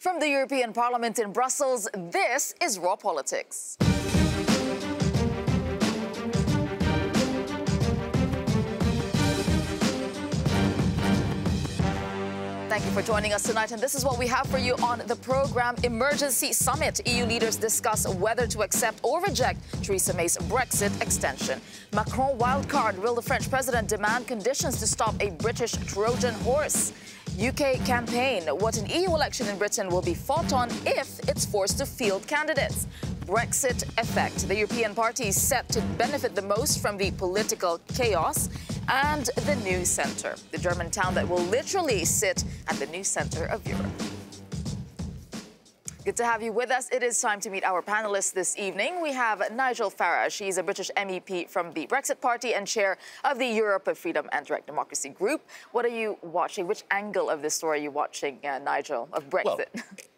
From the European Parliament in Brussels, this is Raw Politics. Thank you for joining us tonight, and this is what we have for you on the program. Emergency Summit. EU leaders discuss whether to accept or reject Theresa May's Brexit extension. Macron wildcard. Will the French president demand conditions to stop a British Trojan horse? UK campaign. What an EU election in Britain will be fought on if it's forced to field candidates. Brexit effect. The European parties set to benefit the most from the political chaos. And the news center, the German town that will literally sit at the news center of Europe. Good to have you with us. It is time to meet our panelists this evening. We have Nigel Farage. He's a British MEP from the Brexit Party and chair of the Europe of Freedom and Direct Democracy Group. What are you watching? Which angle of this story are you watching, Nigel, of Brexit?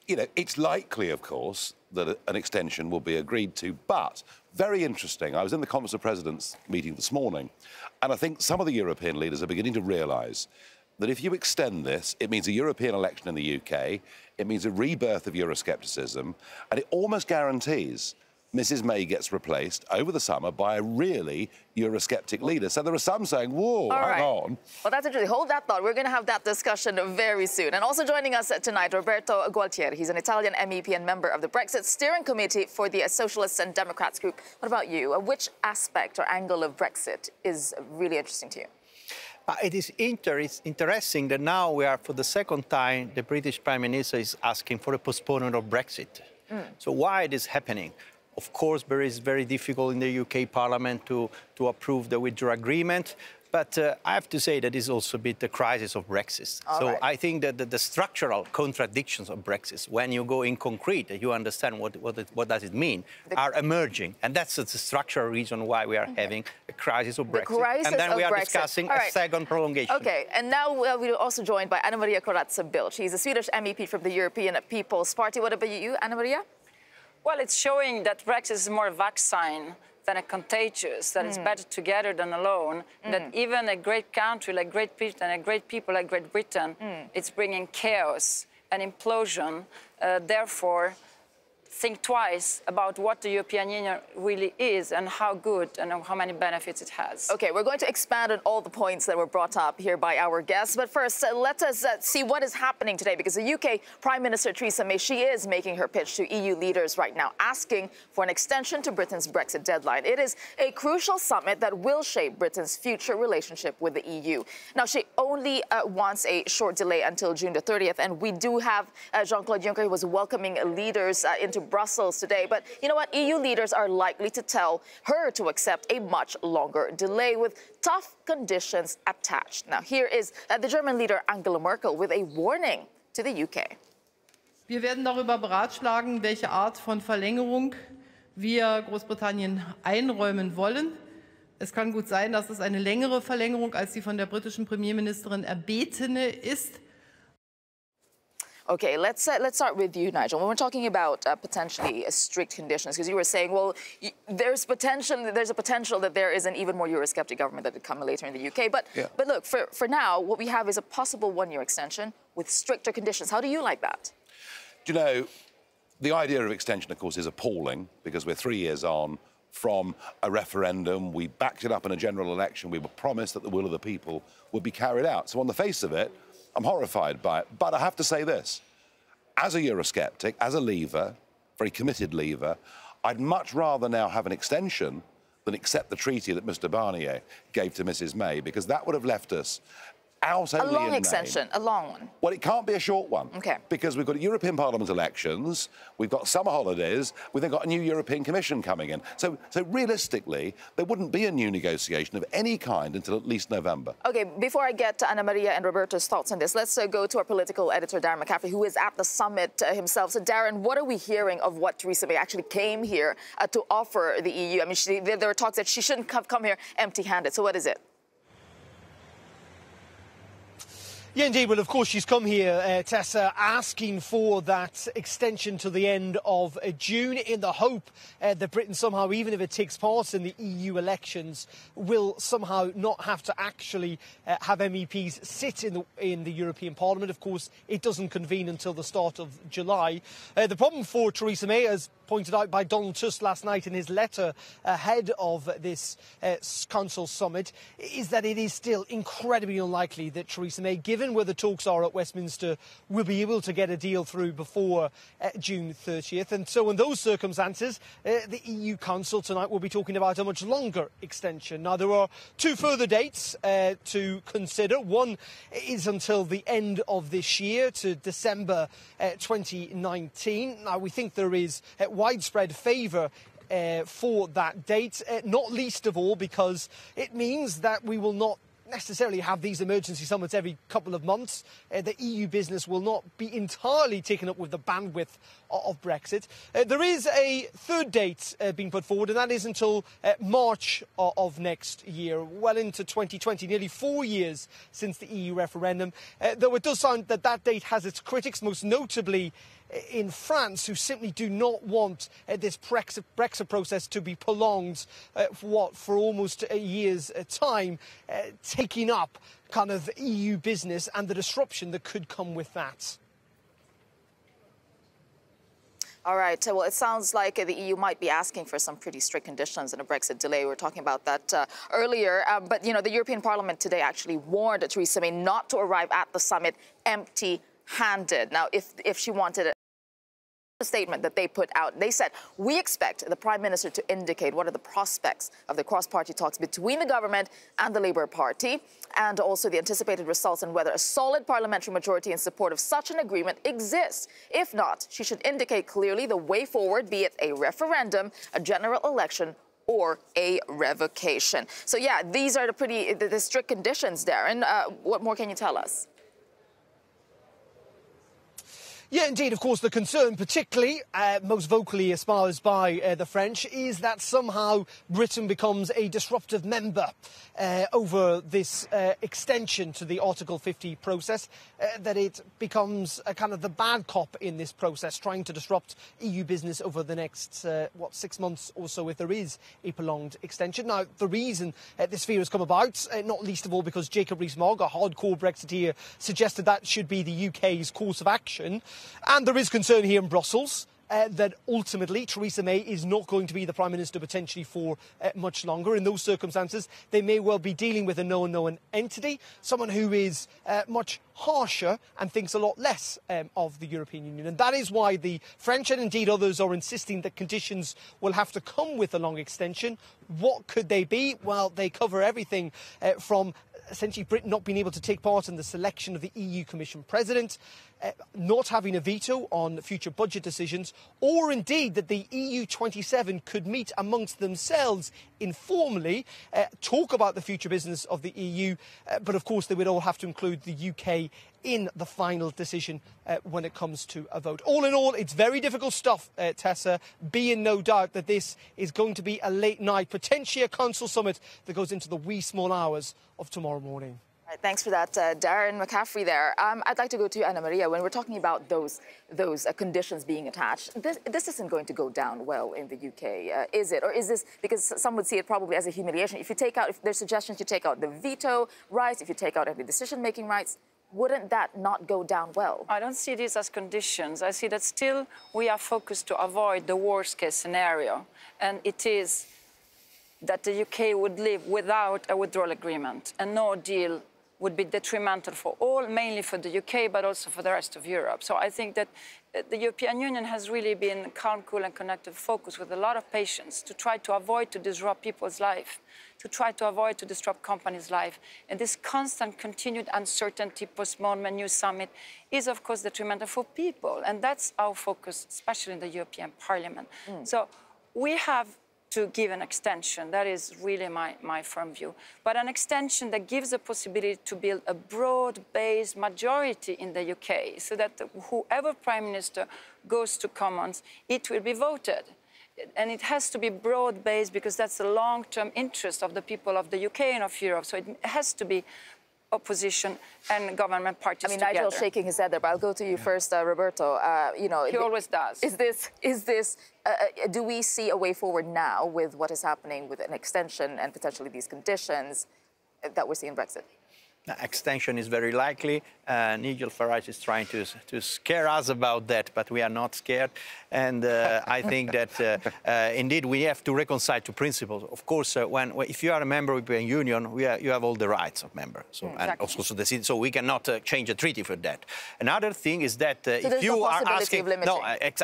Well, it's likely, of course, that an extension will be agreed to, but very interesting. I was in the Conference of Presidents meeting this morning, and I think some of the European leaders are beginning to realise that if you extend this, it means a European election in the UK, it means a rebirth of Euroscepticism, and it almost guarantees Mrs May gets replaced over the summer by a really Eurosceptic leader. So there are some saying, whoa, hang on. Well, that's interesting. Hold that thought. We're going to have that discussion very soon. And also joining us tonight, Roberto Gualtieri. He's an Italian MEP and member of the Brexit Steering Committee for the Socialists and Democrats group. What about you? Which aspect or angle of Brexit is really interesting to you? It is interesting that now we are, for the second time, the British Prime Minister is asking for a postponement of Brexit. So why it is happening? Of course, it is very difficult in the UK Parliament to approve the withdrawal agreement. But I have to say that is also a bit the crisis of Brexit. I think that the structural contradictions of Brexit, when you go in concrete, you understand what does it mean, are emerging. And that's the structural reason why we are having a crisis of Brexit. And then we are discussing a second prolongation. OK, and now we're also joined by Anna Maria Corazza-Bildt. She's a Swedish MEP from the European People's Party. What about you, Anna Maria? Well, it's showing that Brexit is more a vaccine than a contagious, that it's better together than alone, that even a great country like Great Britain and a great people like Great Britain, it's bringing chaos and implosion. Therefore, think twice about what the European Union really is and how good and how many benefits it has. OK, we're going to expand on all the points that were brought up here by our guests. But first, let us see what is happening today, because the UK Prime Minister Theresa May, she is making her pitch to EU leaders right now, asking for an extension to Britain's Brexit deadline. It is a crucial summit that will shape Britain's future relationship with the EU. Now, she only wants a short delay until June the 30th. And we do have Jean-Claude Juncker, who was welcoming leaders into Brussels today. But you know what? EU leaders are likely to tell her to accept a much longer delay with tough conditions attached. Now, here is the German leader Angela Merkel with a warning to the UK. Wir werden darüber beratschlagen, welche Art von Verlängerung wir Großbritannien einräumen wollen. Es kann gut sein, dass es eine längere Verlängerung als die von der britischen Premierministerin erbetene ist. OK, let's start with you, Nigel. When we're talking about potentially strict conditions, because you were saying, well, there's a potential that there is an even more Eurosceptic government that could come later in the UK. But look, for now, what we have is a possible one-year extension with stricter conditions. How do you like that? Do you know, the idea of extension, of course, is appalling, because we're 3 years on from a referendum. We backed it up in a general election. We were promised that the will of the people would be carried out. So on the face of it, I'm horrified by it. But I have to say this. As a Eurosceptic, as a leaver, very committed leaver, I'd much rather now have an extension than accept the treaty that Mr Barnier gave to Mrs May, because that would have left us out only in name. A long extension, a long one. Well, it can't be a short one. OK. Because we've got European Parliament elections, we've got summer holidays, we've then got a new European Commission coming in. So realistically, there wouldn't be a new negotiation of any kind until at least November. OK, before I get to Anna Maria and Roberto's thoughts on this, let's go to our political editor, Darren McCaffrey, who is at the summit himself. So, Darren, what are we hearing of what Theresa May actually came here to offer the EU? I mean, there were talks that she shouldn't have come here empty-handed. So what is it? Yeah, indeed. Well, of course, she's come here, Tessa, asking for that extension to the end of June in the hope that Britain somehow, even if it takes part in the EU elections, will somehow not have to actually have MEPs sit in the European Parliament. Of course, it doesn't convene until the start of July. The problem for Theresa May, as pointed out by Donald Tusk last night in his letter ahead of this Council summit, is that it is still incredibly unlikely that Theresa May, given where the talks are at Westminster, will be able to get a deal through before June 30th. And so in those circumstances, the EU Council tonight will be talking about a much longer extension. Now, there are two further dates to consider. One is until the end of this year, to December 2019. Now, we think there is widespread favour for that date, not least of all because it means that we will not necessarily have these emergency summits every couple of months. The EU business will not be entirely taken up with the bandwidth of Brexit. There is a third date being put forward, and that is until March of next year, well into 2020, nearly 4 years since the EU referendum. Though it does sound that that date has its critics, most notably in France, who simply do not want this Brexit process to be prolonged for almost a year's time, taking up kind of EU business and the disruption that could come with that. All right. Well, it sounds like the EU might be asking for some pretty strict conditions in a Brexit delay. We were talking about that earlier. But, you know, the European Parliament today actually warned Theresa May not to arrive at the summit empty-handed. Now, if she wanted a statement that they put out, they said, we expect the Prime Minister to indicate what are the prospects of the cross-party talks between the government and the Labour Party, and also the anticipated results and whether a solid parliamentary majority in support of such an agreement exists. If not, she should indicate clearly the way forward, be it a referendum, a general election, or a revocation. So, yeah, these are the strict conditions, Darren. What more can you tell us? Yeah, indeed. Of course, the concern, particularly most vocally espoused by the French, is that somehow Britain becomes a disruptive member over this extension to the Article 50 process, that it becomes a kind of the bad cop in this process, trying to disrupt EU business over the next, 6 months or so, if there is a prolonged extension. Now, the reason this fear has come about, not least of all because Jacob Rees-Mogg, a hardcore Brexiteer, suggested that should be the UK's course of action. And there is concern here in Brussels that ultimately Theresa May is not going to be the Prime Minister potentially for much longer. In those circumstances, they may well be dealing with a known entity, someone who is much harsher and thinks a lot less of the European Union. And that is why the French and indeed others are insisting that conditions will have to come with a long extension. What could they be? Well, they cover everything from essentially Britain not being able to take part in the selection of the EU Commission President, not having a veto on future budget decisions, or indeed that the EU 27 could meet amongst themselves informally, talk about the future business of the EU, but of course they would all have to include the UK in the final decision when it comes to a vote. All in all, it's very difficult stuff, Tessa. Be in no doubt that this is going to be a late night, potentially a council summit that goes into the wee small hours of tomorrow morning. All right, thanks for that, Darren McCaffrey there. I'd like to go to Anna Maria. When we're talking about those conditions being attached, this isn't going to go down well in the UK, is it? Or is this, because some would see it probably as a humiliation, if there's suggestions you take out the veto rights, if you take out any decision-making rights, wouldn't that not go down well? I don't see this as conditions. I see that still we are focused to avoid the worst-case scenario, and it is that the UK would live without a withdrawal agreement, and no deal would be detrimental for all, mainly for the UK, but also for the rest of Europe. So I think that the European Union has really been calm, cool, and connected, focused with a lot of patience to try to avoid to disrupt people's life, to try to avoid to disrupt companies' life. And this constant, continued uncertainty, postponement, new summit, is, of course, detrimental for people. And that's our focus, especially in the European Parliament. So we have to give an extension. That is really my firm view. But an extension that gives the possibility to build a broad-based majority in the UK so that whoever Prime Minister goes to Commons, it will be voted. And it has to be broad-based because that's the long-term interest of the people of the UK and of Europe. So it has to be opposition and government parties I mean, together. Nigel's shaking his head there, but I'll go to you first, Roberto. He always does. Do we see a way forward now with what is happening with an extension and potentially these conditions that we're seeing in Brexit? Extension is very likely. Nigel Farage is trying to scare us about that, but we are not scared. And I think that indeed we have to reconcile two principles. Of course, if you are a member of the European Union, you have all the rights of member. So, exactly. and also so we cannot change a treaty for that. Another thing is that if you are asking,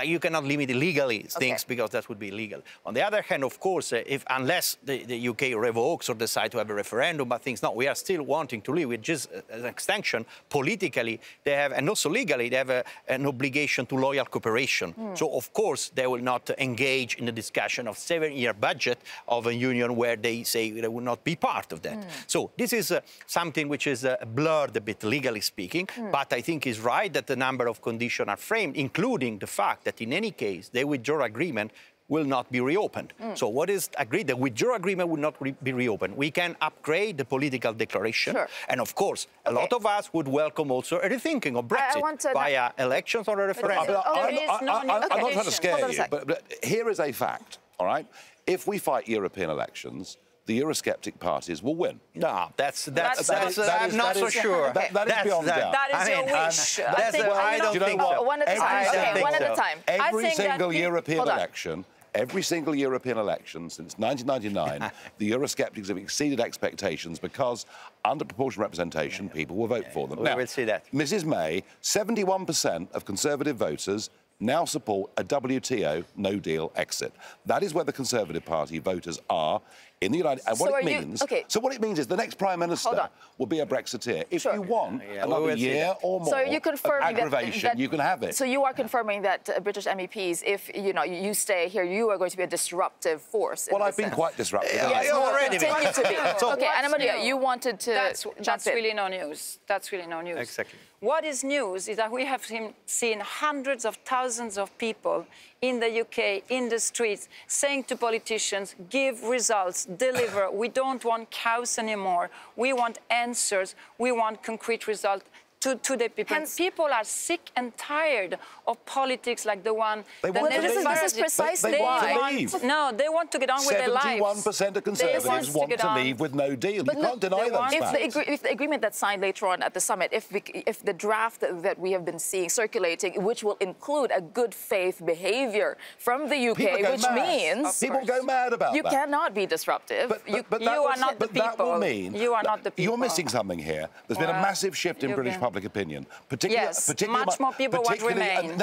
you cannot limit legally things because that would be illegal. On the other hand, of course, unless the UK revokes or decide to have a referendum, but things we are still wanting to leave. Which is an extension, politically, they have, and also legally, they have an obligation to loyal cooperation. So, of course, they will not engage in the discussion of 7-year budget of a union where they say they will not be part of that. So, this is something which is blurred a bit, legally speaking, but I think is right that the number of conditions are framed, including the fact that in any case, the withdrawal agreement will not be reopened. So what is agreed? The withdrawal agreement will not be reopened. We can upgrade the political declaration. And of course, a lot of us would welcome also a rethinking of Brexit via elections or a referendum. I'm not trying to scare you, but here is a fact, all right? If we fight European elections, the Eurosceptic parties will win. No, I'm not so sure. That is beyond doubt. That is your wish. I don't think so. One at a time. One at a time. Every single European election, every single European election since 1999, the Eurosceptics have exceeded expectations because under proportional representation, people will vote for them. We will see that. Mrs May, 71% of Conservative voters now support a WTO no-deal exit. That is where the Conservative Party voters are in the United States. And what it means, so what it means is the next Prime Minister will be a Brexiteer. If you want another year or more of aggravation, you can have it. So you are confirming that British MEPs, if you stay here, you are going to be a disruptive force. Well, I've been quite disruptive. Yes, already continue to be. Okay, Anna Maria, you wanted to That's really no news. That's really no news. Exactly. What is news is that we have seen hundreds of thousands of people in the UK, in the streets, saying to politicians, give results, deliver. We don't want chaos anymore. We want answers. We want concrete results to the people. Hence, people are sick and tired of politics like the one... This is precisely why. No, they want to get on with their lives. 71% of Conservatives want to leave with no deal. You can't deny those facts. If the agreement that's signed later on at the summit, if the draft that we have been seeing circulating, which will include a good faith behaviour from the UK, which means... People go mad about that. You cannot be disruptive. You are not the people. That will mean... You are not the people. You're missing something here. There's been a massive shift in British public opinion. Much more people want to remain.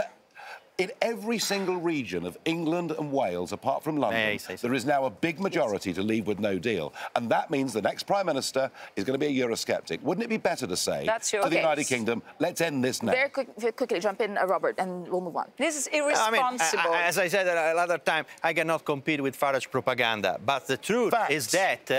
In every single region of England and Wales, apart from London, there is now a big majority to leave with no deal. And that means the next Prime Minister is going to be a Eurosceptic. Wouldn't it be better to say to the United Kingdom, let's end this now? Very quickly, jump in, Robert, and we'll move on. This is irresponsible. As I said another time, I cannot compete with Farage propaganda. But the truth is that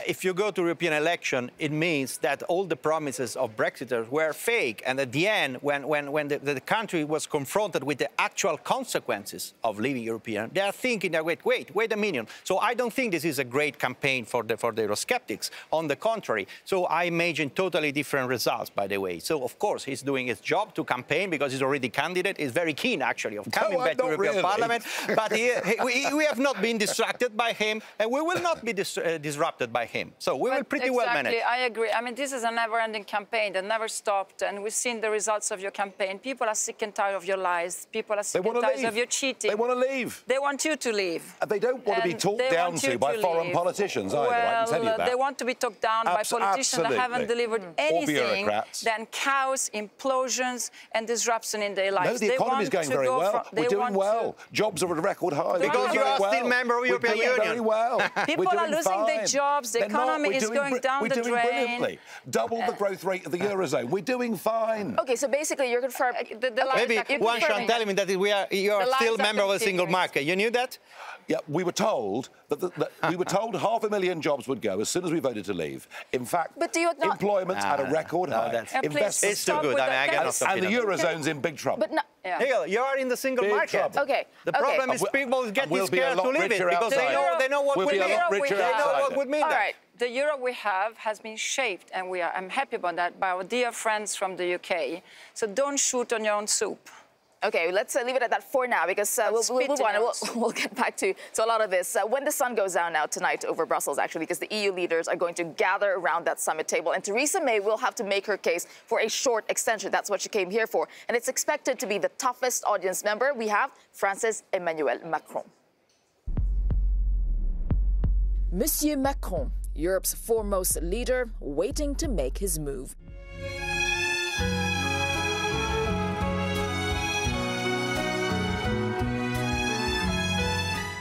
if you go to European election, it means that all the promises of Brexiters were fake. And at the end, when the country was confronted with the actual consequences of leaving European, they are thinking, wait a minute. So I don't think this is a great campaign for the Eurosceptics. On the contrary. So I imagine totally different results, by the way. So, of course, he's doing his job to campaign because he's already candidate. He's very keen, actually, of coming back to European Parliament. But we have not been distracted by him, and we will not be disrupted by him. So we will pretty well manage. Exactly, I agree. I mean, this is a never-ending campaign that never stopped, and we've seen the results of your campaign. People are sick and tired of your lies. People are sick and tired of your cheating. They want to leave. They want you to leave. They don't want to be talked down to by foreign politicians either, I can tell you that. They want to be talked down by politicians that haven't delivered anything than chaos, implosions and disruption in their lives. No, the economy is going very well. We're doing well. Jobs are at a record high. Because you are still a member of the European Union. Very well. People are losing their jobs. The economy is going down the drain. We're doing brilliantly. Double the growth rate of the Eurozone. We're doing fine. OK, so basically you're confirming... Maybe one should tell me that you are still a member of a single market. You knew that? Yeah, we were told that we were told 500,000 jobs would go as soon as we voted to leave. In fact, employment's at a record high. It's too good. And the Eurozone's in big trouble. Hegel, you are in the single market. OK. The problem is people get scared to leave it because they know what would mean. We'll be a lot richer outside. All right. the Europe we have has been shaped, and I'm happy about that, by our dear friends from the UK. So don't shoot on your own soup. Okay, let's leave it at that for now, because we'll move on. We'll get back to a lot of this when the sun goes down now tonight over Brussels, actually, because the EU leaders are going to gather around that summit table. And Theresa May will have to make her case for a short extension. That's what she came here for. And it's expected to be the toughest audience member. We have France's Emmanuel Macron. Monsieur Macron, Europe's foremost leader, waiting to make his move.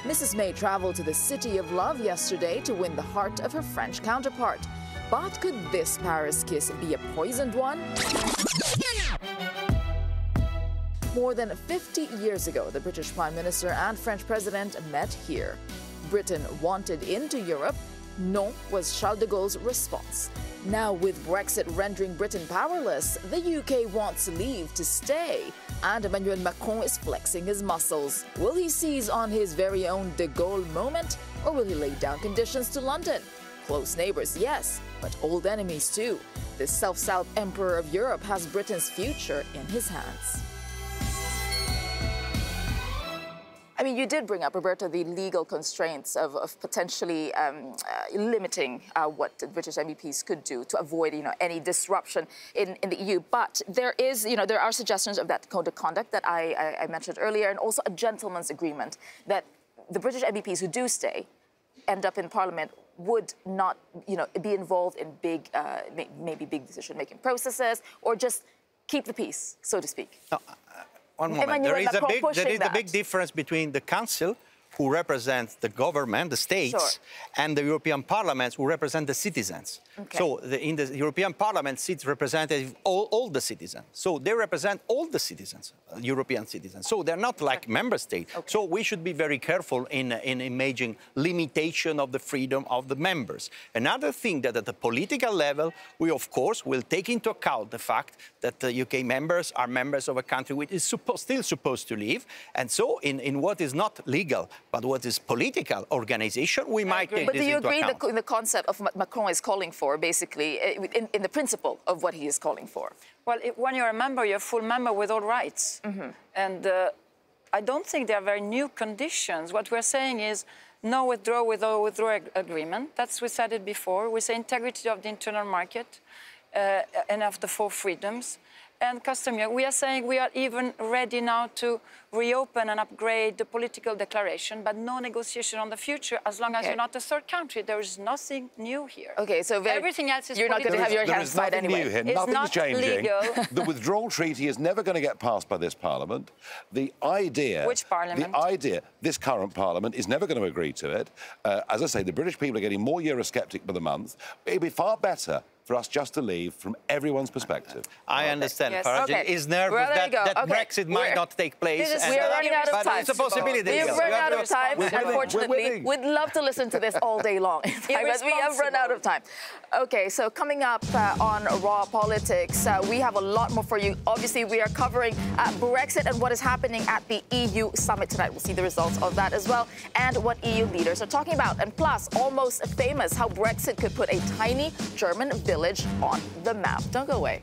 Mrs. May traveled to the City of Love yesterday to win the heart of her French counterpart. But could this Paris kiss be a poisoned one? More than 50 years ago, the British Prime Minister and French President met here. Britain wanted into Europe. Non was Charles de Gaulle's response. Now, with Brexit rendering Britain powerless, the UK wants leave to stay. And Emmanuel Macron is flexing his muscles. Will he seize on his very own de Gaulle moment, or will he lay down conditions to London? Close neighbors, yes, but old enemies too. This self-styled emperor of Europe has Britain's future in his hands. I mean, you did bring up, Roberta, the legal constraints of potentially limiting what the British MEPs could do to avoid, any disruption in the EU. But there is, there are suggestions of that code of conduct that I mentioned earlier, and also a gentleman's agreement that the British MEPs who do stay end up in Parliament would not, be involved in maybe big decision-making processes, or just keep the peace, so to speak. No. One moment. There is a big difference between the Council, who represents the government, the states, sure, and the European Parliament, who represent the citizens. Okay. So in the European Parliament sits representatives all the citizens. So they represent all the citizens, European citizens. So they're not like member states. Okay. So we should be very careful in imagining limitation of the freedom of the members. Another thing that at the political level, we of course will take into account the fact that the UK members are members of a country which is still supposed to leave. And so in what is not legal, but what is political organization, we might take this into account. But do you agree in the concept of what Macron is calling for, basically, in the principle of what he is calling for? Well, when you're a member, you're a full member with all rights. Mm-hmm. And I don't think there are very new conditions. What we're saying is no withdrawal agreement. We said it before. We say integrity of the internal market and of the four freedoms. And custom union. We are saying we are even ready now to reopen and upgrade the political declaration, but no negotiation on the future as long as you're not a third country. There is nothing new here. Okay, so everything else is you're not going to have your hands tied anyway. There is nothing new here. Nothing's changing. The withdrawal treaty is never going to get passed by this Parliament. The idea... Which Parliament? The idea, this current Parliament, is never going to agree to it. As I say, the British people are getting more Eurosceptic by the month. It'd be far better for us just to leave from everyone's perspective. I understand. Yes. Farage is nervous that Brexit might not take place. We are running out of time. But it's a possibility. We have run out of time, unfortunately. We'd love to listen to this all day long, but we have run out of time. Okay, so coming up on Raw Politics, we have a lot more for you. Obviously, we are covering Brexit and what is happening at the EU summit tonight. We'll see the results of that as well, and what EU leaders are talking about. And plus, almost famous, how Brexit could put a tiny German village on the map. Don't go away.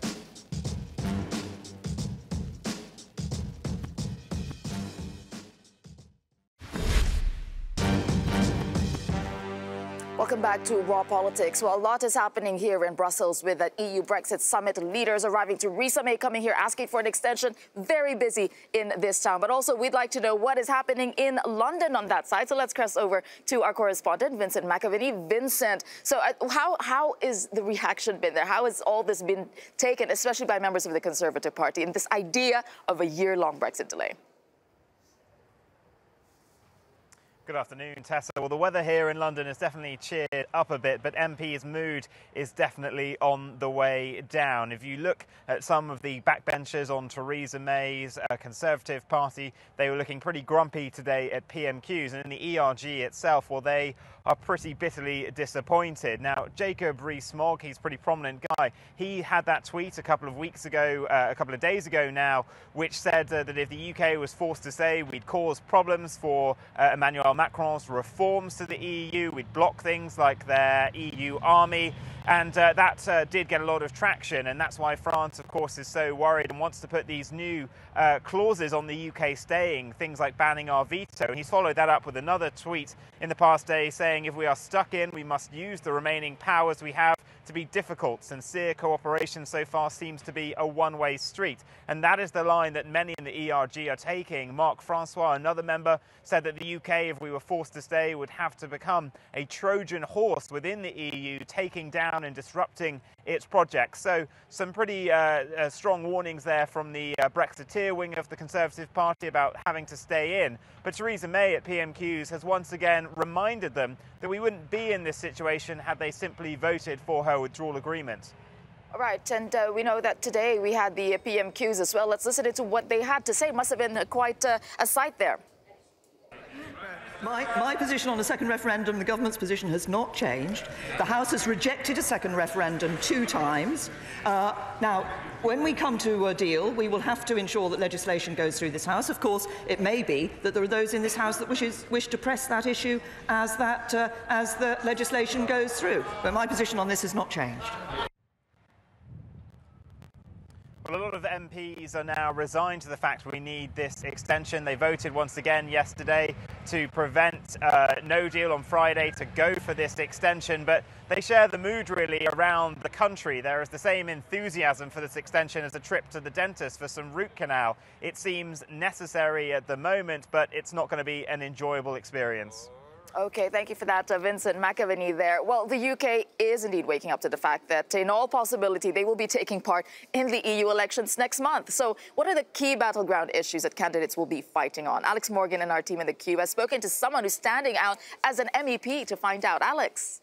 Welcome back to Raw Politics. Well, a lot is happening here in Brussels with the EU Brexit summit. Leaders arriving. Theresa May coming here asking for an extension. Very busy in this town. But also, we'd like to know what is happening in London on that side. So let's cross over to our correspondent, Vincent McAviney. Vincent, so how is the reaction been there? How has all this been taken, especially by members of the Conservative Party, in this idea of a year-long Brexit delay? Good afternoon, Tessa. Well, the weather here in London has definitely cheered up a bit, but MP's mood is definitely on the way down. If you look at some of the backbenchers on Theresa May's Conservative Party, they were looking pretty grumpy today at PMQs. And in the ERG itself, well, they are pretty bitterly disappointed. Now, Jacob Rees-Mogg, he's a pretty prominent guy. He had that tweet a couple of days ago now, which said that if the UK was forced to say, we'd cause problems for Emmanuel Emmanuel Macron's reforms to the EU. We'd block things like their EU army. And that did get a lot of traction, and that's why France, of course, is so worried and wants to put these new clauses on the UK staying, things like banning our veto. And he's followed that up with another tweet in the past day saying if we are stuck in, we must use the remaining powers we have to be difficult. Sincere cooperation so far seems to be a one-way street. And that is the line that many in the ERG are taking. Marc Francois, another member, said that the UK, if we were forced to stay, would have to become a Trojan horse within the EU, taking down and disrupting its projects. So some pretty strong warnings there from the Brexiteer wing of the Conservative Party about having to stay in. But Theresa May at PMQs has once again reminded them that we wouldn't be in this situation had they simply voted for her withdrawal agreement. All right, and we know that today we had the PMQs as well. Let's listen to what they had to say. Must have been quite a sight there. My position on a second referendum, the government's position has not changed. The House has rejected a second referendum 2 times. Now, when we come to a deal, we will have to ensure that legislation goes through this House. Of course, it may be that there are those in this House that wish to press that issue as the legislation goes through. But my position on this has not changed. Well, a lot of MPs are now resigned to the fact we need this extension. They voted once again yesterday to prevent no deal on Friday, to go for this extension. But they share the mood really around the country. There is the same enthusiasm for this extension as a trip to the dentist for some root canal. It seems necessary at the moment, but it's not going to be an enjoyable experience. Okay, thank you for that, Vincent McAvenny there. Well, the UK is indeed waking up to the fact that in all possibility they will be taking part in the EU elections next month. So what are the key battleground issues that candidates will be fighting on? Alex Morgan and our team in the Q has spoken to someone who's standing out as an MEP to find out. Alex.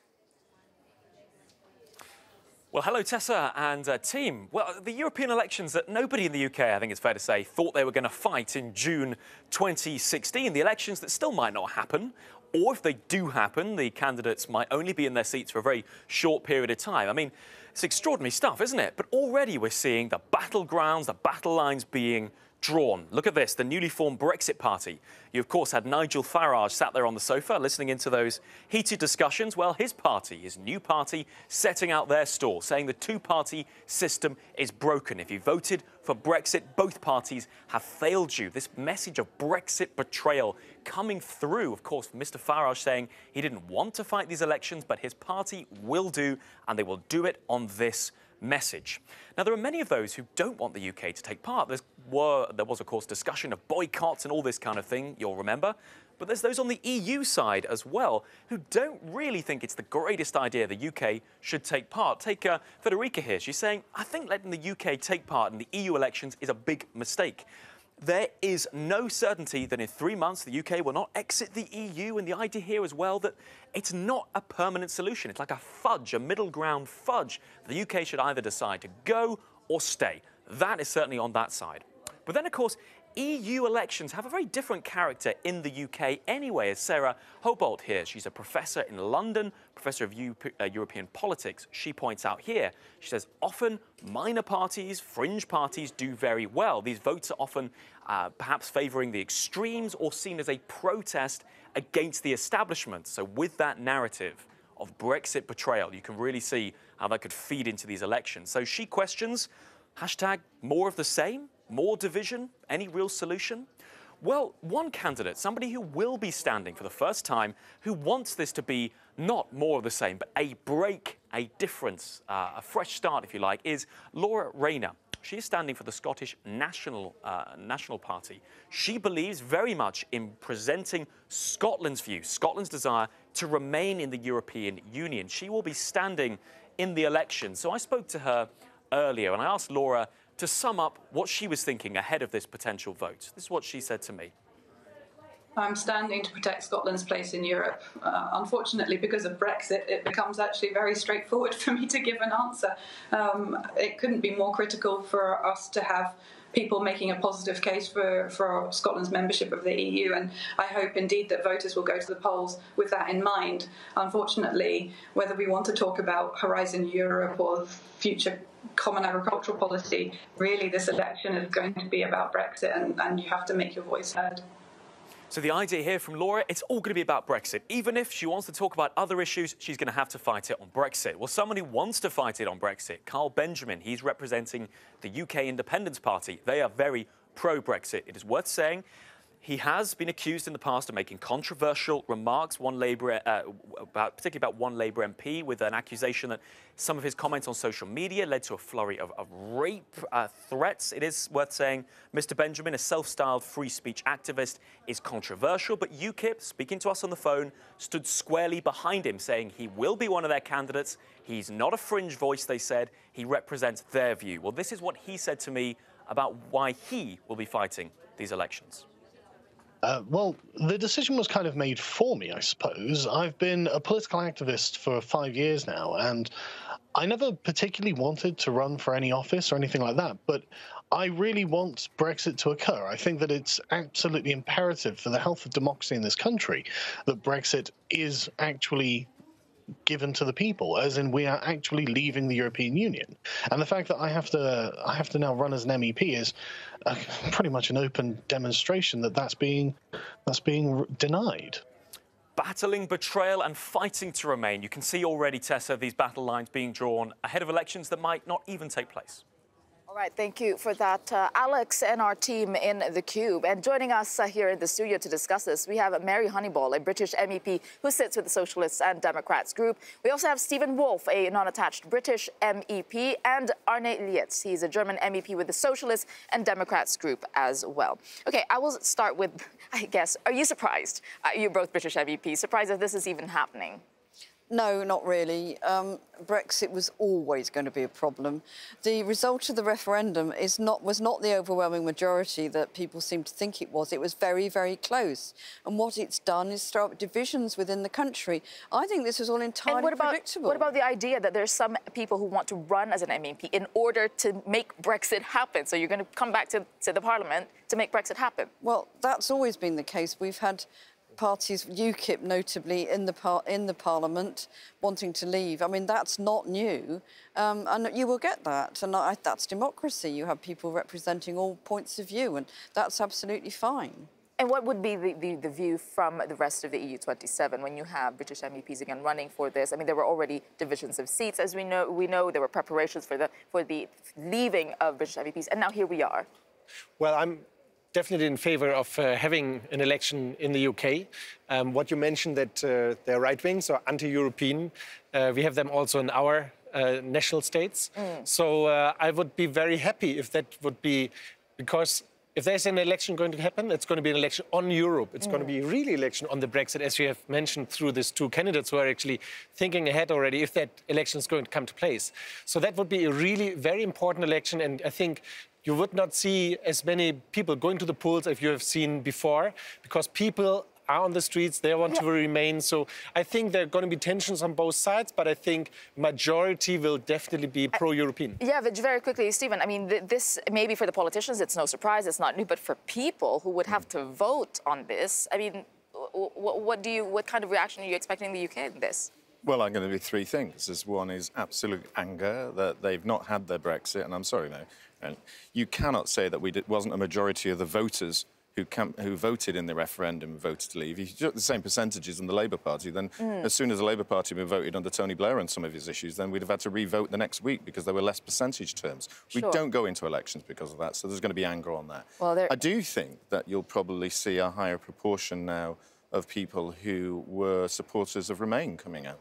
Well, hello, Tessa and team. Well, the European elections that nobody in the UK, I think it's fair to say, thought they were going to fight in June 2016. The elections that still might not happen. Or if they do happen, the candidates might only be in their seats for a very short period of time. I mean, it's extraordinary stuff, isn't it? But already we're seeing the battlegrounds, the battle lines being drawn. Look at this, the newly formed Brexit Party. You, of course, had Nigel Farage sat there on the sofa listening into those heated discussions. Well, his party, his new party, setting out their stall, saying the two-party system is broken. If you voted for Brexit, both parties have failed you. This message of Brexit betrayal coming through, of course, Mr. Farage saying he didn't want to fight these elections, but his party will do, and they will do it on this message. Now, there are many of those who don't want the UK to take part. There was, of course, discussion of boycotts and all this kind of thing, you'll remember. But there's those on the EU side as well who don't really think it's the greatest idea the UK should take part. Take Federica here. She's saying, I think letting the UK take part in the EU elections is a big mistake. There is no certainty that in 3 months the UK will not exit the EU, and the idea here as well that it's not a permanent solution. It's like a fudge, a middle ground fudge. The UK should either decide to go or stay. That is certainly on that side. But then, of course, EU elections have a very different character in the UK anyway, as Sarah Hobolt here. She's a professor in London, professor of European politics. She points out here, she says, often minor parties, fringe parties do very well. These votes are often perhaps favouring the extremes or seen as a protest against the establishment. So with that narrative of Brexit betrayal, you can really see how that could feed into these elections. So she questions, hashtag more of the same? More division? Any real solution? Well, one candidate, somebody who will be standing for the first time, who wants this to be not more of the same, but a break, a difference, a fresh start, if you like, is Laura Rayner. She is standing for the Scottish National Party. She believes very much in presenting Scotland's view, Scotland's desire to remain in the European Union. She will be standing in the election. So I spoke to her earlier and I asked Laura to sum up what she was thinking ahead of this potential vote. This is what she said to me. I'm standing to protect Scotland's place in Europe. Unfortunately, because of Brexit, it becomes actually very straightforward for me to give an answer. It couldn't be more critical for us to have people making a positive case for Scotland's membership of the EU, and I hope indeed that voters will go to the polls with that in mind. Unfortunately, whether we want to talk about Horizon Europe or future common agricultural policy, really this election is going to be about Brexit, and you have to make your voice heard. So the idea here from Laura, it's all going to be about Brexit. Even if she wants to talk about other issues, she's going to have to fight it on Brexit. Well, someone who wants to fight it on Brexit, Carl Benjamin, he's representing the UK Independence Party. They are very pro-Brexit. It is worth saying he has been accused in the past of making controversial remarks, particularly about one Labour MP, with an accusation that some of his comments on social media led to a flurry of rape threats. It is worth saying Mr. Benjamin, a self-styled free speech activist, is controversial, but UKIP, speaking to us on the phone, stood squarely behind him, saying he will be one of their candidates. He's not a fringe voice, they said. He represents their view. Well, this is what he said to me about why he will be fighting these elections. Well, the decision was kind of made for me, I suppose. I've been a political activist for 5 years now, and I never particularly wanted to run for any office or anything like that, but I really want Brexit to occur. I think that it's absolutely imperative for the health of democracy in this country that Brexit is actually given to the people, as in we are actually leaving the European Union. And the fact that I have to now run as an MEP is pretty much an open demonstration that that's being denied. Battling betrayal and fighting to remain. You can see already, Tessa, these battle lines being drawn ahead of elections that might not even take place. All right, thank you for that, Alex and our team in the Cube. And joining us here in the studio to discuss this, we have Mary Honeyball, a British MEP who sits with the Socialists and Democrats group. We also have Stephen Wolfe, a non-attached British MEP, and Arne Lietz. He's a German MEP with the Socialists and Democrats group as well. Okay, I will start with, I guess, are you surprised? You're both British MEPs, surprised that this is even happening? No, not really. Brexit was always going to be a problem. The result of the referendum was not the overwhelming majority that people seem to think it was. It was very, very close. And what it's done is throw up divisions within the country. I think this was all entirely predictable. What about the idea that there's some people who want to run as an MEP in order to make Brexit happen? So you're going to come back to the Parliament to make Brexit happen? Well, that's always been the case. We've had parties, UKIP notably, in the Parliament wanting to leave. I mean, that's not new, and you will get that, and that's democracy. You have people representing all points of view, and that's absolutely fine. And what would be the view from the rest of the EU27 when you have British MEPs again running for this? I mean, there were already divisions of seats, as we know there were preparations for the leaving of British MEPs, and now here we are. Well, I'm definitely in favour of having an election in the UK. What you mentioned, that they're right-wing, or anti-European, we have them also in our national states. So I would be very happy if that would be, because if there's an election going to happen, it's going to be an election on Europe. It's going to be a really election on the Brexit, as you have mentioned through these two candidates who are actually thinking ahead already if that election is going to come to place. So that would be a really very important election, and I think you would not see as many people going to the polls as you have seen before, because people are on the streets, they want to remain. So I think there are going to be tensions on both sides, but I think majority will definitely be pro-European. Yeah, but very quickly, Stephen, I mean, this, maybe for the politicians, it's no surprise, it's not new, but for people who would have to vote on this, I mean, what kind of reaction are you expecting in the UK in this? Well, I'm going to do three things. One is absolute anger that they've not had their Brexit, and I'm sorry, no. And you cannot say that wasn't a majority of the voters who voted in the referendum voted to leave. If you took the same percentages in the Labour Party, then as soon as the Labour Party had voted under Tony Blair on some of his issues, then we'd have had to re-vote the next week because there were less percentage terms. We don't go into elections because of that, so there's going to be anger on that. Well, I do think that you'll probably see a higher proportion now of people who were supporters of Remain coming out.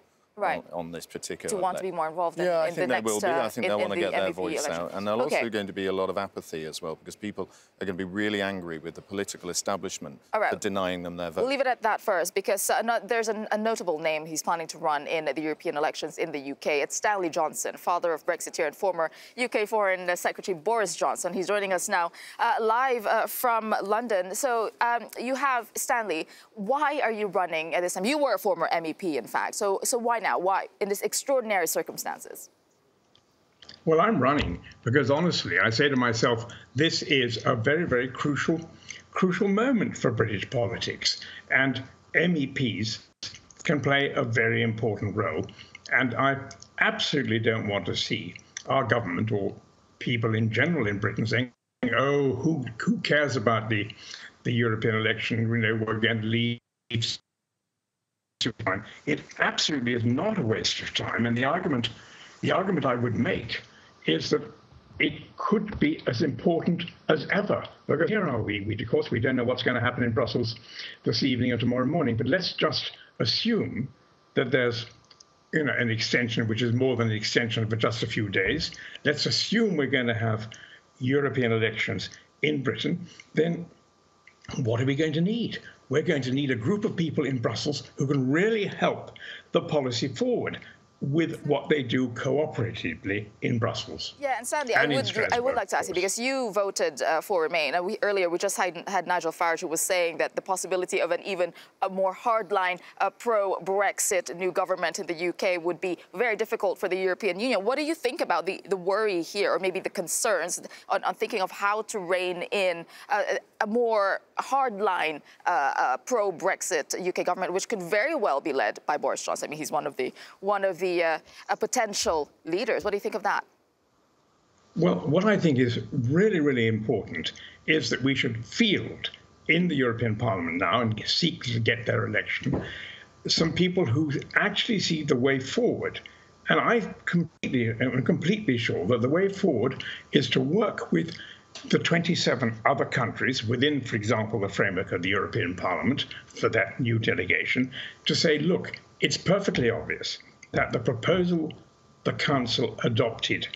On this particular to want to be more involved in the next they will be. I think they'll want to get their voice out. And there'll also going to be a lot of apathy as well, because people are going to be really angry with the political establishment for denying them their vote. We'll leave it at that first, because there's a notable name he's planning to run in the European elections in the UK. It's Stanley Johnson, father of Brexiteer and former UK Foreign Secretary Boris Johnson. He's joining us now live from London. So you have Stanley. Why are you running at this time? You were a former MEP, in fact. So why now? Why in this extraordinary circumstances? Well, I'm running because honestly, I say to myself, this is a very, very crucial moment for British politics, and MEPs can play a very important role. And I absolutely don't want to see our government or people in general in Britain saying, "Oh, who cares about the the European election, we're going to leave. It absolutely is not a waste of time. And the argument I would make is that it could be as important as ever. Because here are we. Of course, we don't know what's going to happen in Brussels this evening or tomorrow morning. But let's just assume that there's an extension which is more than an extension for just a few days. Let's assume we're going to have European elections in Britain. Then what are we going to need? We're going to need a group of people in Brussels who can really help the policy forward with what they do cooperatively in Brussels. Yeah, and sadly, I would like to ask you, because you voted for Remain. And earlier we just had Nigel Farage, who was saying that the possibility of an even more hardline pro-Brexit new government in the UK would be very difficult for the European Union. What do you think about the worry here, or maybe the concerns on thinking of how to rein in a more hardline pro-Brexit UK government, which could very well be led by Boris Johnson? I mean, he's one of the potential leaders. What do you think of that? Well, what I think is really, really important is that we should field in the European Parliament now and seek to get their election some people who actually see the way forward. And I'm completely sure that the way forward is to work with the 27 other countries within, for example, the framework of the European Parliament for that new delegation, to say, look, it's perfectly obvious that the proposal the Council adopted,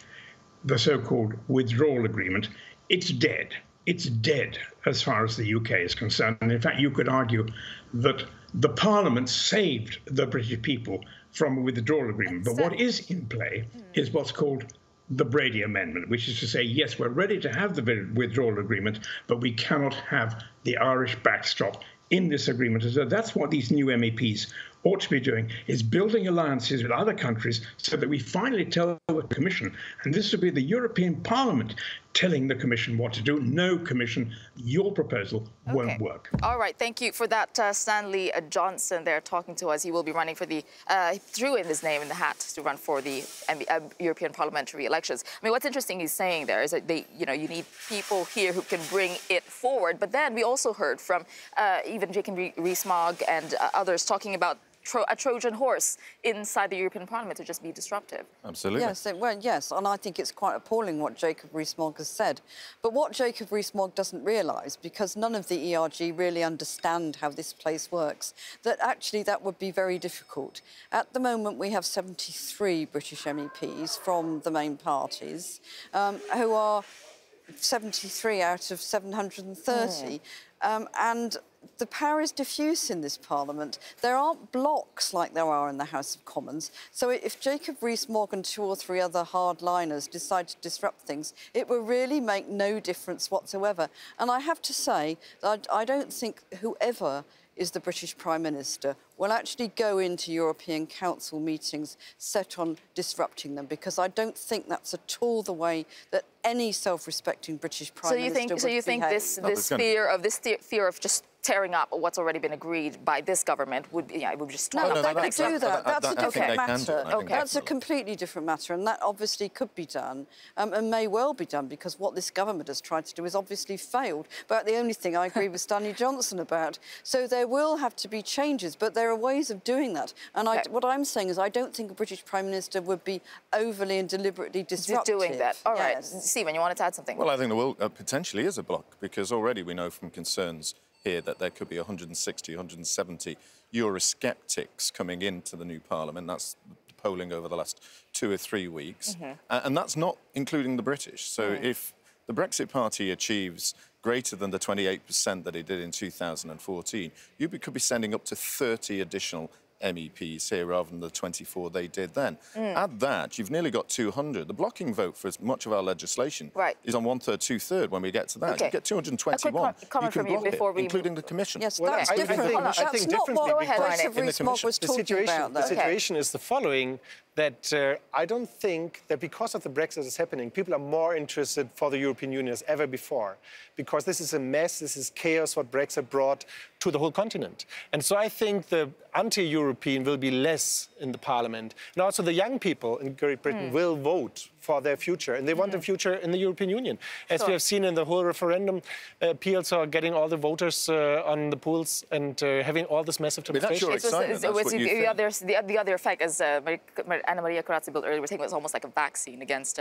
the so-called withdrawal agreement, it's dead. It's dead as far as the UK is concerned. And in fact, you could argue that the Parliament saved the British people from a withdrawal agreement. But what is in play is what's called the Brady Amendment, which is to say, yes, we're ready to have the withdrawal agreement, but we cannot have the Irish backstop in this agreement. So that's what these new MEPs ought to be doing, is building alliances with other countries so that we finally tell the Commission, and this will be the European Parliament telling the Commission what to do. No, Commission, your proposal won't work. All right, thank you for that, Stanley Johnson there talking to us. He will be running for the, threw in his name in the hat to run for the European parliamentary elections. I mean, what's interesting he's saying there is that you need people here who can bring it forward. But then we also heard from even Jacob Rees-Mogg and others talking about a Trojan horse inside the European Parliament to just be disruptive. Absolutely. Yes, yes, and I think it's quite appalling what Jacob Rees-Mogg has said. But what Jacob Rees-Mogg doesn't realise, because none of the ERG really understand how this place works, that actually that would be very difficult. At the moment, we have 73 British MEPs from the main parties, who are 73 out of 730. And the power is diffuse in this Parliament. There aren't blocks like there are in the House of Commons. So if Jacob Rees-Mogg and 2 or 3 other hardliners decide to disrupt things, it will really make no difference whatsoever. And I have to say that I don't think whoever is the British Prime Minister will actually go into European Council meetings set on disrupting them, because I don't think that's at all the way that any self-respecting British Prime Minister would behave. So you think this fear of just tearing up what's already been agreed by this government would be, it would just turn No, up? they could do that. That's a different matter. Okay. That's a completely different matter, and that obviously could be done and may well be done, because what this government has tried to do has obviously failed. But the only thing I agree with Stanley Johnson about. So there will have to be changes, but there are ways of doing that. And what I'm saying is I don't think a British Prime Minister would be overly and deliberately disruptive. Doing that. All right. Stephen, you wanted to add something? Well, I think there will potentially is a block, because already we know from concerns here that there could be 160, 170 Eurosceptics coming into the new Parliament. That's the polling over the last 2 or 3 weeks. And that's not including the British. So if the Brexit Party achieves greater than the 28% that it did in 2014, you could be sending up to 30 additional MEPs here rather than the 24 they did then. Add that, you've nearly got 200. The blocking vote for as much of our legislation is on 1/3, 2/3 when we get to that. You get 221. Comment from you before we... including the Commission. Yes, that's different. That's not what Jacob Rees-Mogg was talking about. The situation is the following, that I don't think that because of the Brexit is happening, people are more interested for the European Union as ever before, because this is a mess, this is chaos what Brexit brought to the whole continent. And so I think the anti-European will be less in the Parliament. And also the young people in Great Britain will vote for their future, and they want a future in the European Union. As we have seen in the whole referendum, appeals are getting all the voters on the polls and having all this massive demonstration. The other effect, as Anna Maria Corazzi built earlier, was saying it was almost like a vaccine against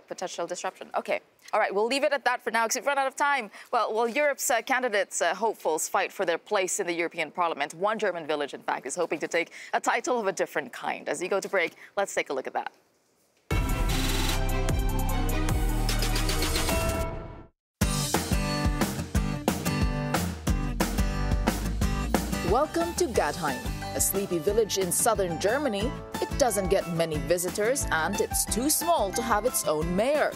potential disruption. Okay. All right, we'll leave it at that for now because we've run out of time. Well, Europe's candidates, hopefuls, fight for their place in the European Parliament. One German village, in fact, is hoping to take a title of a different kind. As you go to break, let's take a look at that. Welcome to Gadheim, a sleepy village in southern Germany. It doesn't get many visitors and it's too small to have its own mayor.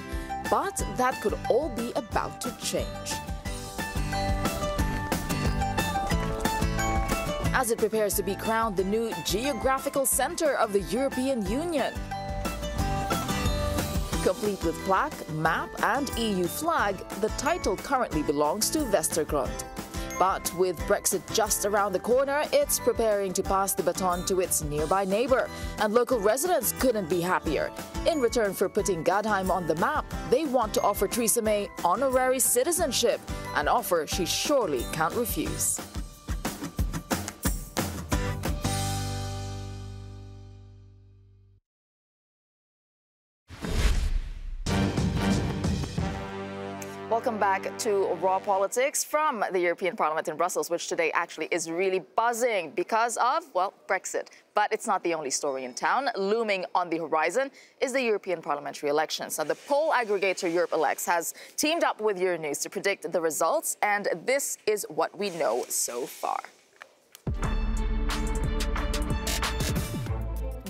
But that could all be about to change. As it prepares to be crowned the new geographical center of the European Union. Complete with plaque, map and EU flag, the title currently belongs to Westergrund. But with Brexit just around the corner, it's preparing to pass the baton to its nearby neighbour. And local residents couldn't be happier. In return for putting Gadheim on the map, they want to offer Theresa May honorary citizenship, an offer she surely can't refuse. Welcome back to Raw Politics from the European Parliament in Brussels, which today actually is really buzzing because of, well, Brexit. But it's not the only story in town. Looming on the horizon is the European parliamentary elections. And the poll aggregator Europe Elects has teamed up with Euronews to predict the results, and this is what we know so far.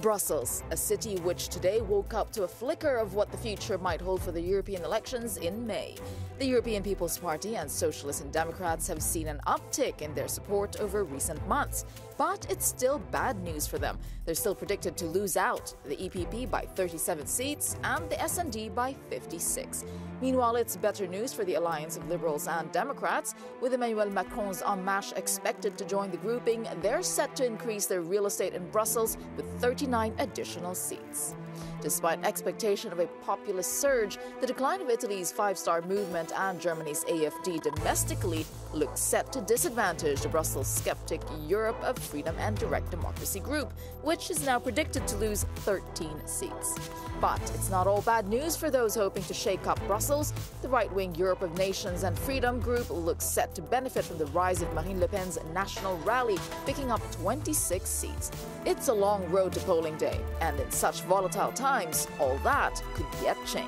Brussels, a city which today woke up to a flicker of what the future might hold for the European elections in May. The European People's Party and Socialists and Democrats have seen an uptick in their support over recent months. But it's still bad news for them. They're still predicted to lose out, the EPP by 37 seats and the SD by 56. Meanwhile, it's better news for the alliance of Liberals and Democrats. With Emmanuel Macron's En Marche expected to join the grouping, they're set to increase their real estate in Brussels with 39 additional seats. Despite expectation of a populist surge, the decline of Italy's five-star movement and Germany's AfD domestically look set to disadvantage the Brussels skeptic Europe of Freedom and Direct Democracy group, which is now predicted to lose 13 seats. But it's not all bad news for those hoping to shake up Brussels. The right-wing Europe of Nations and Freedom group looks set to benefit from the rise of Marine Le Pen's national rally, picking up 26 seats. It's a long road to polling day, and in such volatile times, all that could yet change.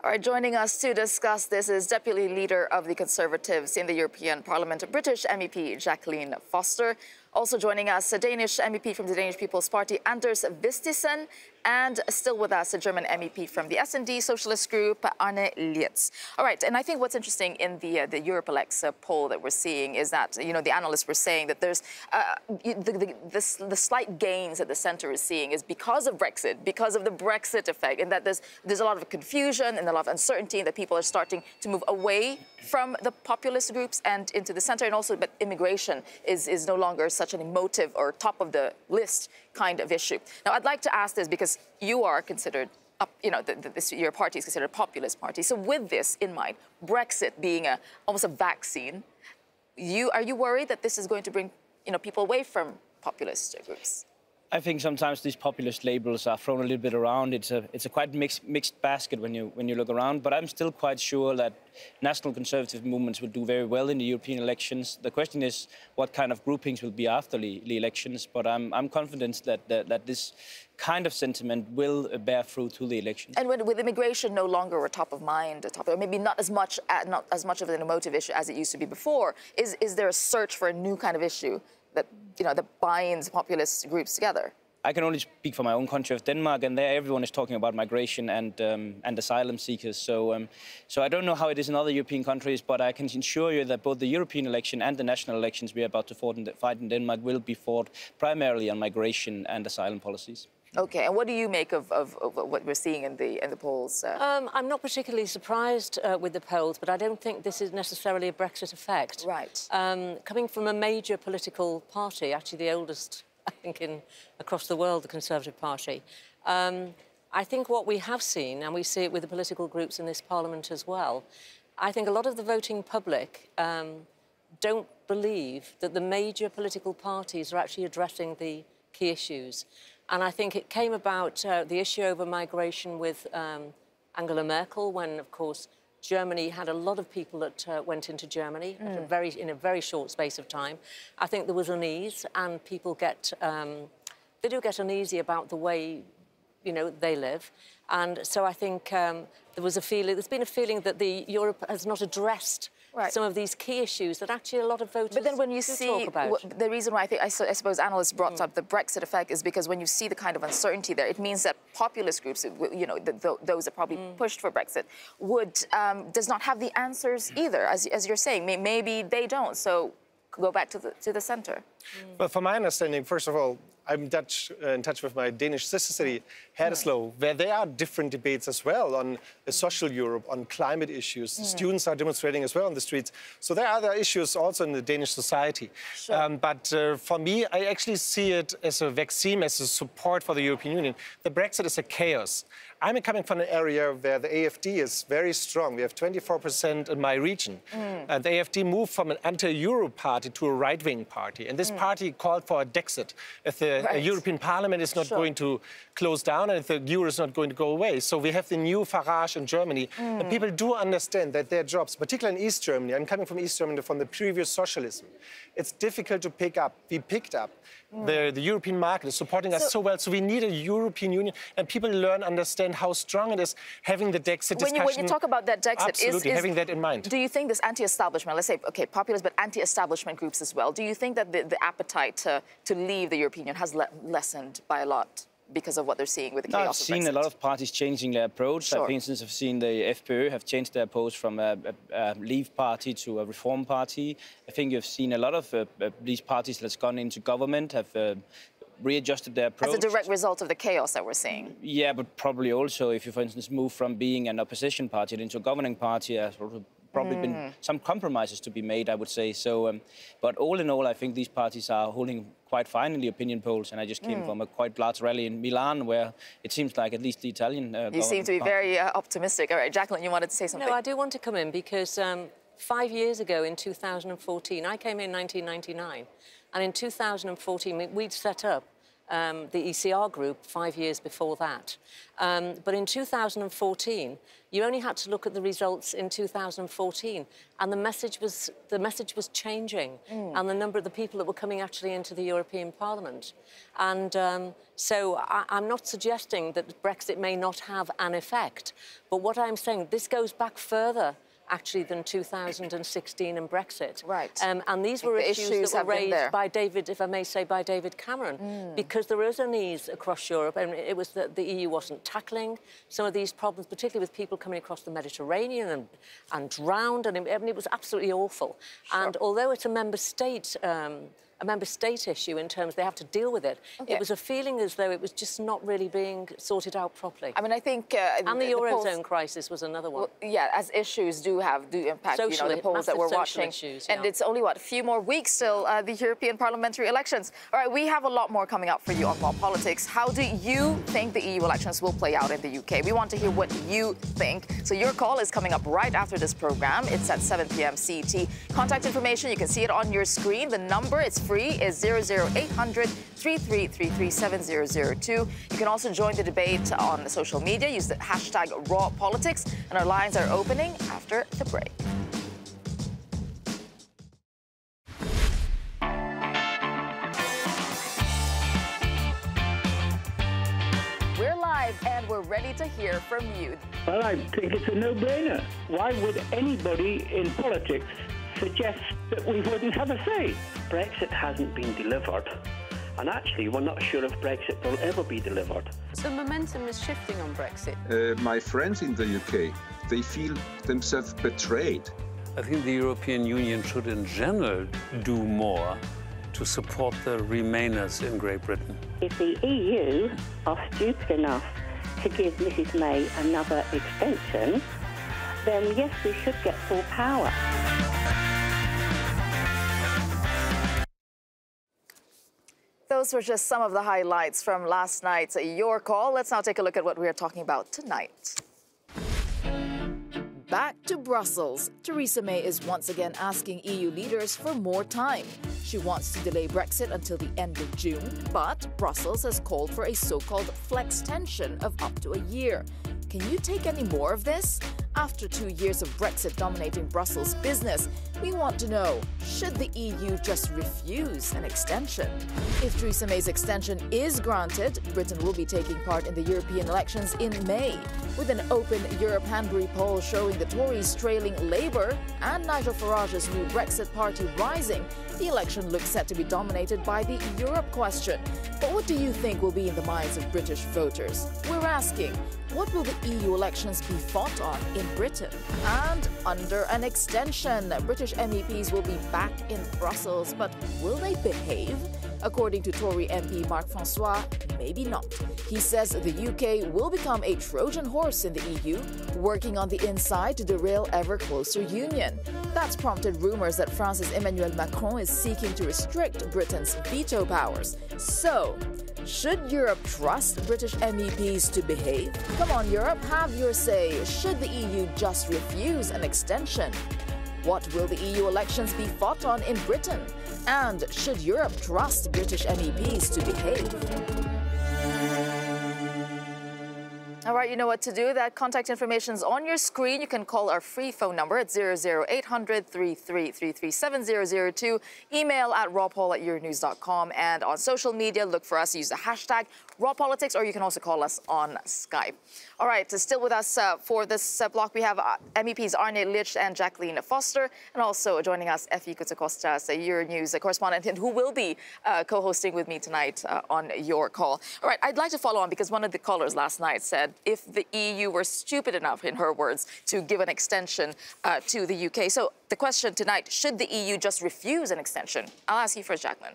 All right, joining us to discuss this is Deputy Leader of the Conservatives in the European Parliament, British MEP Jacqueline Foster. Also joining us, a Danish MEP from the Danish People's Party, Anders Vistisen, and still with us, a German MEP from the SD Socialist Group, Arne Lietz. All right, and I think what's interesting in the Europe Elects poll that we're seeing is that, you know, the analysts were saying that there's the slight gains that the centre is seeing is because of Brexit, because of the Brexit effect, and that there's a lot of confusion and a lot of uncertainty, that people are starting to move away from the populist groups and into the centre, and also that immigration is no longer such an emotive or top of the list kind of issue. Now, I'd like to ask this because you are considered, your party is considered a populist party. So with this in mind, Brexit being almost a vaccine, are you worried that this is going to bring people away from populist groups? I think sometimes these populist labels are thrown a little bit around. It's a quite mixed basket when you look around. But I'm still quite sure that national conservative movements will do very well in the European elections. The question is what kind of groupings will be after the elections. But I'm confident that this kind of sentiment will bear fruit to the elections. And with immigration no longer a top of mind, or maybe not as much of an emotive issue as it used to be before, is there a search for a new kind of issue that that binds populist groups together? I can only speak for my own country of Denmark, and there everyone is talking about migration and asylum seekers. So I don't know how it is in other European countries, but I can assure you that both the European election and the national elections we are about to fight in Denmark will be fought primarily on migration and asylum policies. Okay, and what do you make of what we're seeing in the polls? I'm not particularly surprised with the polls, but I don't think this is necessarily a Brexit effect. Right. Coming from a major political party, actually the oldest I think, across the world, the Conservative Party. I think what we have seen, and we see it with the political groups in this Parliament as well, I think a lot of the voting public don't believe that the major political parties are actually addressing the key issues. And I think it came about the issue over migration with Angela Merkel, when, of course, Germany had a lot of people that went into Germany in a very short space of time. I think there was unease, and people they do get uneasy about the way, you know, they live. And so I think there's been a feeling that Europe has not addressed some of these key issues that actually a lot of voters But then when you talk about. the reason why I suppose analysts brought up the Brexit effect is because when you see the kind of uncertainty there, it means that populist groups, you know, those that probably pushed for Brexit, does not have the answers either, as you're saying. Maybe they don't. So go back to the centre. Well, from my understanding, first of all, I'm in touch with my Danish sister city, Haderslev, where there are different debates as well on a social Europe, on climate issues. Students are demonstrating as well on the streets. So there are other issues also in the Danish society. Sure. But for me, I actually see it as a vaccine, as a support for the European Union. The Brexit is a chaos. I'm coming from an area where the AFD is very strong. We have 24% in my region. And the AFD moved from an anti-Euro party to a right-wing party. And this party called for a Dexit. If the European Parliament is not going to close down and if the euro is not going to go away. So we have the new Farage in Germany. And people do understand that their jobs, particularly in East Germany, I'm coming from East Germany, from the previous socialism, it's difficult to pick up. We picked up. The European market is supporting us so well. So we need a European Union, and people understand how strong it is having the Dexit discussion. When you talk about that Dexit, absolutely having that in mind. Do you think this anti-establishment, let's say, okay, populist, but anti-establishment groups as well, do you think that the appetite to leave the European Union has lessened by a lot because of what they're seeing with the chaos of Brexit? I've seen a lot of parties changing their approach. Sure. For instance, I've seen the FPÖ have changed their approach from a Leave party to a Reform party. I think you've seen a lot of these parties that's gone into government have readjusted their approach. As a direct result of the chaos that we're seeing. Yeah, but probably also if you, for instance, move from being an opposition party into a governing party, there's probably been some compromises to be made, I would say. So, but all in all, I think these parties are holding quite fine in the opinion polls. And I just came from a quite large rally in Milan, where it seems like at least the Italian You seem to be very optimistic. All right, Jacqueline, you wanted to say something? No, I do want to come in because 5 years ago in 2014, I came in 1999. And in 2014, we'd set up the ECR group 5 years before that. But in 2014, you only had to look at the results in 2014, and the message was changing, and the number of the people that were coming actually into the European Parliament. And so I'm not suggesting that Brexit may not have an effect, but what I'm saying, this goes back further actually than 2016 and Brexit. Right. And these were issues that were raised by David, if I may say, by David Cameron, because there is unease across Europe, and it was that the EU wasn't tackling some of these problems, particularly with people coming across the Mediterranean and drowned, and it was absolutely awful. Sure. And although it's a member state issue in terms they have to deal with it. Okay. It was a feeling as though it was just not really being sorted out properly. I mean, I think... and the Eurozone crisis was another one. Well, yeah, as issues do impact, socially, the polls that we're watching. Issues, and it's only, a few more weeks till the European parliamentary elections. All right, we have a lot more coming up for you on World Politics. How do you think the EU elections will play out in the UK? We want to hear what you think. So your call is coming up right after this program. It's at 7 p.m. CET. Contact information, you can see it on your screen. The number, it's free, is 00800 3333 7002. You can also join the debate on social media. Use the hashtag #RawPolitics. And our lines are opening after the break. We're live and we're ready to hear from you. Well, I think it's a no-brainer. Why would anybody in politics suggest that we wouldn't have a say? Brexit hasn't been delivered, and actually we're not sure if Brexit will ever be delivered. So momentum is shifting on Brexit. My friends in the UK, they feel themselves betrayed. I think the European Union should in general do more to support the Remainers in Great Britain. If the EU are stupid enough to give Mrs May another extension, then yes, we should get full power. So those were just some of the highlights from last night's Your Call. Let's now take a look at what we are talking about tonight. Back to Brussels. Theresa May is once again asking EU leaders for more time. She wants to delay Brexit until the end of June, but Brussels has called for a so-called flex tension of up to a year. Can you take any more of this? After 2 years of Brexit dominating Brussels business, we want to know, should the EU just refuse an extension? If Theresa May's extension is granted, Britain will be taking part in the European elections in May, with an Open Europe Hanbury poll showing the Tories trailing Labour and Nigel Farage's new Brexit party rising. The election looks set to be dominated by the Europe question. But what do you think will be in the minds of British voters? We're asking, what will the EU elections be fought on in Britain? And under an extension, British MEPs will be back in Brussels, but will they behave? According to Tory MP Mark Francois, maybe not. He says the UK will become a Trojan horse in the EU, working on the inside to derail ever closer union. That's prompted rumors that France's Emmanuel Macron is seeking to restrict Britain's veto powers. So, should Europe trust British MEPs to behave? Come on, Europe, have your say. Should the EU just refuse an extension? What will the EU elections be fought on in Britain? And should Europe trust British MEPs to behave? All right, you know what to do. That contact information is on your screen. You can call our free phone number at 00800 3333 7002. Email at rawpoll@euronews.com. And on social media, look for us. Use the hashtag #RawPolitics, or you can also call us on Skype. All right, still with us for this block, we have MEPs Arne Lich and Jacqueline Foster, and also joining us, Effie Kutsakosta, Euronews correspondent, and who will be co-hosting with me tonight on Your Call. All right, I'd like to follow on because one of the callers last night said if the EU were stupid enough, in her words, to give an extension to the UK. So the question tonight, should the EU just refuse an extension? I'll ask you first, Jacqueline.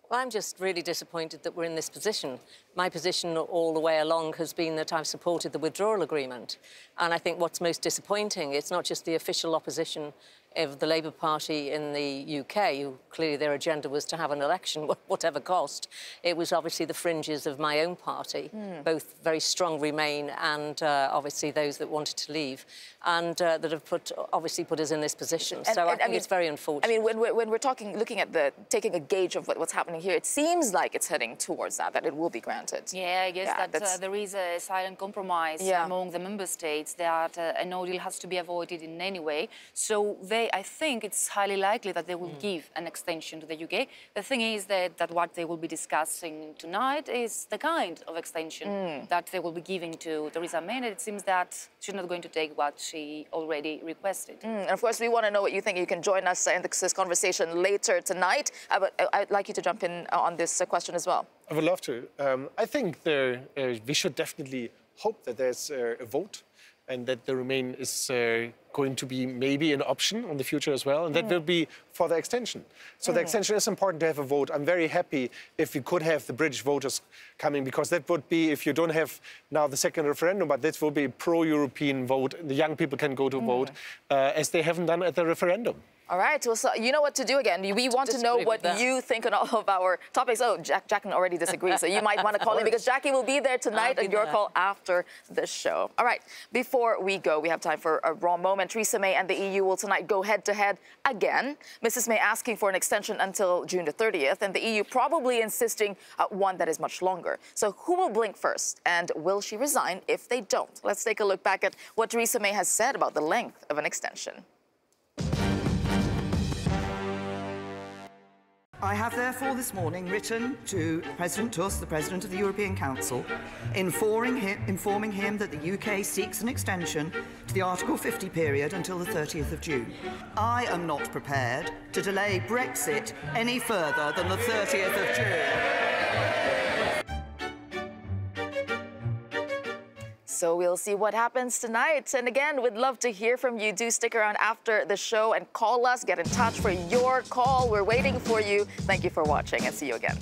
Well, I'm just really disappointed that we're in this position. My position all the way along has been that I've supported the withdrawal agreement. And I think what's most disappointing, it's not just the official opposition of the Labour Party in the UK, who clearly their agenda was to have an election, whatever cost. It was obviously the fringes of my own party, both very strong Remain and obviously those that wanted to leave, and that have obviously put us in this position. So I think it's very unfortunate. I mean, when we're looking at taking a gauge of what's happening here, it seems like it's heading towards that it will be granted. Yeah, I guess that there is a silent compromise among the member states that a no deal has to be avoided in any way. So I think it's highly likely that they will give an extension to the UK. The thing is that what they will be discussing tonight is the kind of extension that they will be giving to Theresa May. And it seems that she's not going to take what she already requested. And of course, we want to know what you think. You can join us in this conversation later tonight. But I'd like you to jump in on this question as well. I would love to. I think we should definitely hope that there's a vote and that the Remain is going to be maybe an option on the future as well, and that will be for the extension. So the extension is important to have a vote. I'm very happy if we could have the British voters coming, because that would be, if you don't have now the second referendum, but this will be a pro-European vote. The young people can go to vote, as they haven't done at the referendum. All right, well, so you know what to do again. We want to know what you think on all of our topics. Oh, Jacqueline already disagrees, so you might want to call in because Jackie will be there tonight on Your Call after the show. All right, before we go, we have time for a raw moment. Theresa May and the EU will tonight go head-to-head again. Mrs. May asking for an extension until June the 30th, and the EU probably insisting one that is much longer. So who will blink first, and will she resign if they don't? Let's take a look back at what Theresa May has said about the length of an extension. I have therefore this morning written to President Tusk, the President of the European Council, informing him that the UK seeks an extension to the Article 50 period until the 30th of June. I am not prepared to delay Brexit any further than the 30th of June. So we'll see what happens tonight. And again, we'd love to hear from you. Do stick around after the show and call us. Get in touch for Your Call. We're waiting for you. Thank you for watching and see you again.